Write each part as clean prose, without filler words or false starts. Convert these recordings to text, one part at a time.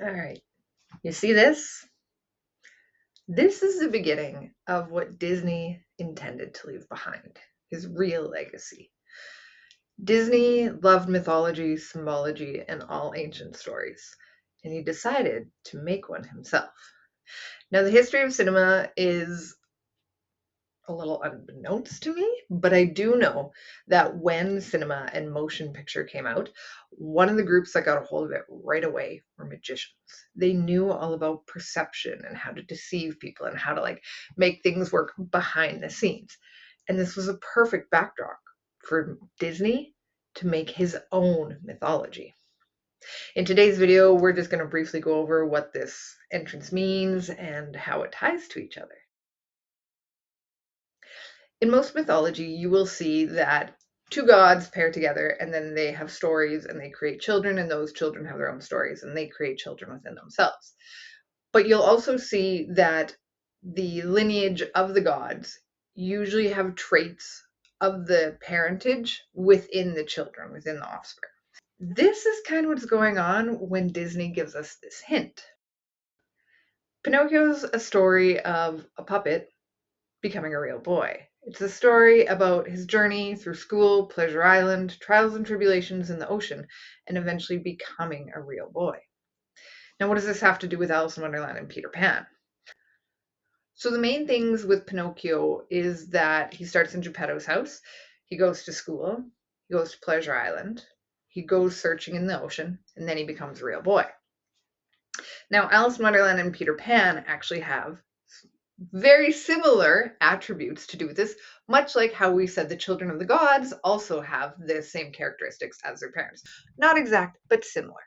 All right. You see this? This is the beginning of what Disney intended to leave behind, his real legacy. Disney loved mythology, symbology, and all ancient stories, and he decided to make one himself. Now, the history of cinema is a little unbeknownst to me, but I do know that when cinema and motion picture came out, one of the groups that got a hold of it right away were magicians. They knew all about perception and how to deceive people and how to make things work behind the scenes. And this was a perfect backdrop for Disney to make his own mythology. In today's video, we're just going to briefly go over what this entrance means and how it ties to each other. In most mythology, you will see that two gods pair together and then they have stories and they create children, and those children have their own stories and they create children within themselves. But you'll also see that the lineage of the gods usually have traits of the parentage within the children, within the offspring. This is kind of what's going on when Disney gives us this hint. Pinocchio's a story of a puppet becoming a real boy. It's a story about his journey through school, Pleasure Island, trials and tribulations in the ocean, and eventually becoming a real boy. Now, what does this have to do with Alice in Wonderland and Peter Pan? So the main things with Pinocchio is that he starts in Geppetto's house, he goes to school, he goes to Pleasure Island, he goes searching in the ocean, and then he becomes a real boy. Now, Alice in Wonderland and Peter Pan actually have very similar attributes to do with this, much like how we said the children of the gods also have the same characteristics as their parents. Not exact, but similar.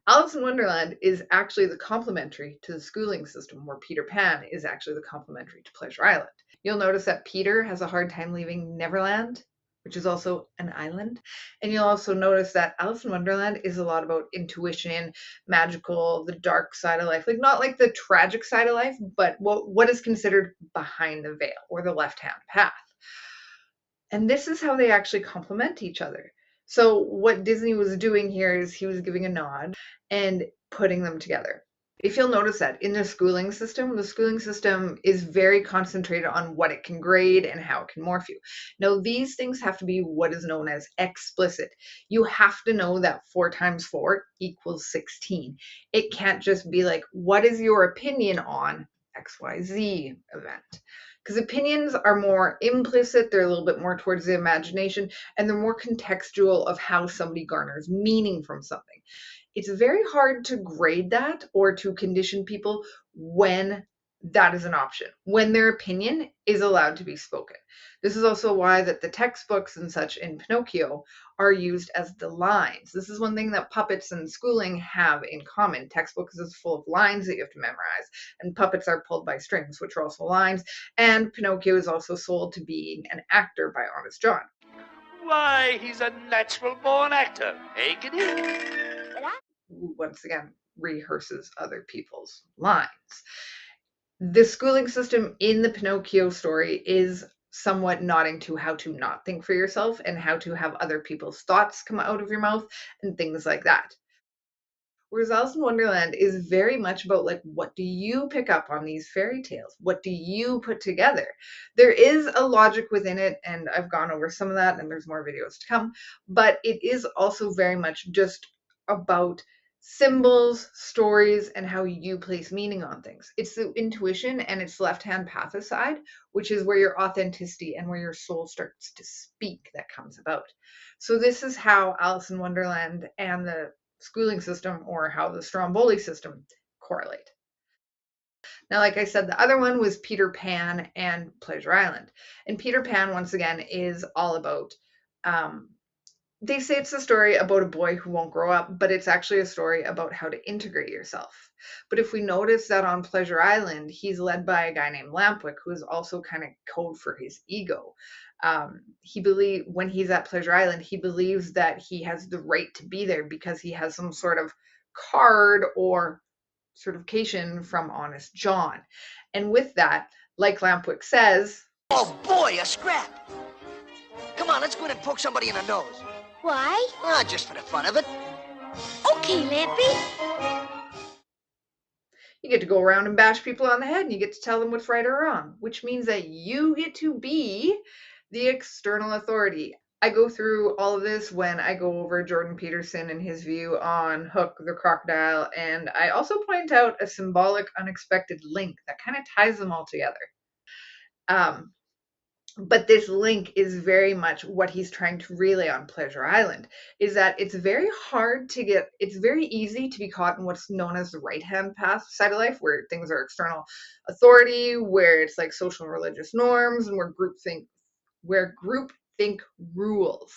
Alice in Wonderland is actually the complementary to the schooling system, where Peter Pan is actually the complementary to Pleasure Island. You'll notice that Peter has a hard time leaving Neverland, which is also an island. And you'll also notice that Alice in Wonderland is a lot about intuition, magical, the dark side of life. Like, not like the tragic side of life, but what is considered behind the veil or the left-hand path. And this is how they actually complement each other. So what Disney was doing here is he was giving a nod and putting them together. If you'll notice that in the schooling system is very concentrated on what it can grade and how it can morph you. Now, these things have to be what is known as explicit. You have to know that 4 times 4 equals 16. It can't just be like, what is your opinion on XYZ event? Because opinions are more implicit, they're a little bit more towards the imagination, and they're more contextual of how somebody garners meaning from something. It's very hard to grade that or to condition people when that is an option, when their opinion is allowed to be spoken. This is also why that the textbooks and such in Pinocchio are used as the lines. This is one thing that puppets and schooling have in common. Textbooks is full of lines that you have to memorize, and puppets are pulled by strings, which are also lines, and Pinocchio is also sold to being an actor by Honest John. Why, he's a natural born actor, ain't he? Once again, rehearses other people's lines. The schooling system in the Pinocchio story is somewhat nodding to how to not think for yourself and how to have other people's thoughts come out of your mouth and things like that. Whereas Alice in Wonderland is very much about, like, what do you pick up on these fairy tales? What do you put together? There is a logic within it, and I've gone over some of that, and there's more videos to come, but it is also very much just about symbols, stories, and how you place meaning on things. It's the intuition and it's left-hand path aside, which is where your authenticity and where your soul starts to speak that comes about. So this is how Alice in Wonderland and the schooling system, or how the Stromboli system, correlate. Now, like I said, the other one was Peter Pan and Pleasure Island. And Peter Pan, once again, is all about they say it's a story about a boy who won't grow up, but it's actually a story about how to integrate yourself. But if we notice that on Pleasure Island, he's led by a guy named Lampwick, who is also kind of code for his ego. When he's at Pleasure Island, he believes that he has the right to be there because he has some sort of card or certification from Honest John. And with that, like Lampwick says, "Oh boy, a scrap! Come on, let's go in and poke somebody in the nose." Why? Just for the fun of it. Okay, Lampy. You get to go around and bash people on the head and you get to tell them what's right or wrong, which means that you get to be the external authority. I go through all of this when I go over Jordan Peterson and his view on Hook the crocodile, and I also point out a symbolic, unexpected link that kind of ties them all together. But this link is very much what he's trying to relay on Pleasure Island, is that it's very hard to get, it's very easy to be caught in what's known as the right-hand path side of life, where things are external authority, where it's like social and religious norms, and where groupthink rules.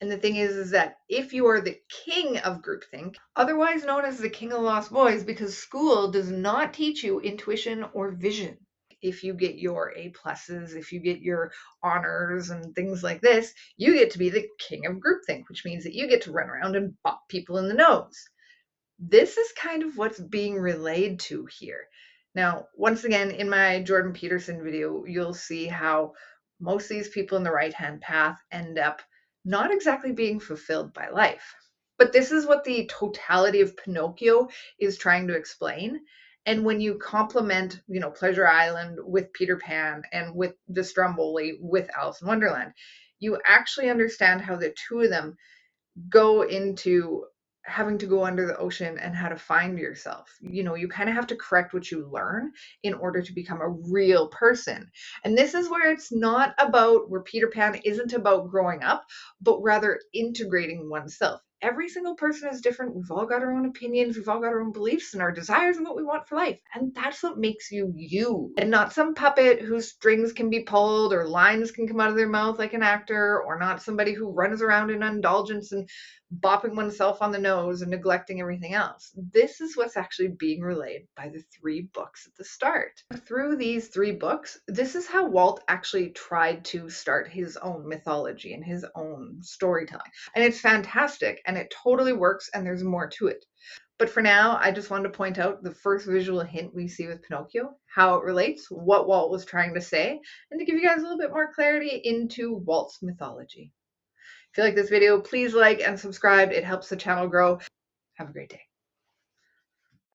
And the thing is that if you are the king of groupthink, otherwise known as the king of the lost boys, because school does not teach you intuition or vision. If you get your A pluses, if you get your honors and things like this, you get to be the king of groupthink, which means that you get to run around and bop people in the nose. This is kind of what's being relayed to here. Now, once again, in my Jordan Peterson video, you'll see how most of these people in the right-hand path end up not exactly being fulfilled by life. But this is what the totality of Pinocchio is trying to explain. And when you complement, Pleasure Island with Peter Pan and with the Stromboli with Alice in Wonderland, you actually understand how the two of them go into having to go under the ocean and how to find yourself. You kind of have to correct what you learn in order to become a real person. And this is where it's not about, where Peter Pan isn't about growing up, but rather integrating oneself. Every single person is different. We've all got our own opinions. We've all got our own beliefs and our desires and what we want for life. And that's what makes you you, and not some puppet whose strings can be pulled or lines can come out of their mouth like an actor, or not somebody who runs around in indulgence and bopping oneself on the nose and neglecting everything else. This is what's actually being relayed by the 3 books at the start. Through these 3 books, this is how Walt actually tried to start his own mythology and his own storytelling. And it's fantastic, and it totally works, and there's more to it. But for now, I just wanted to point out the first visual hint we see with Pinocchio, how it relates, what Walt was trying to say, and to give you guys a little bit more clarity into Walt's mythology. If you like this video, please like and subscribe. It helps the channel grow. Have a great day.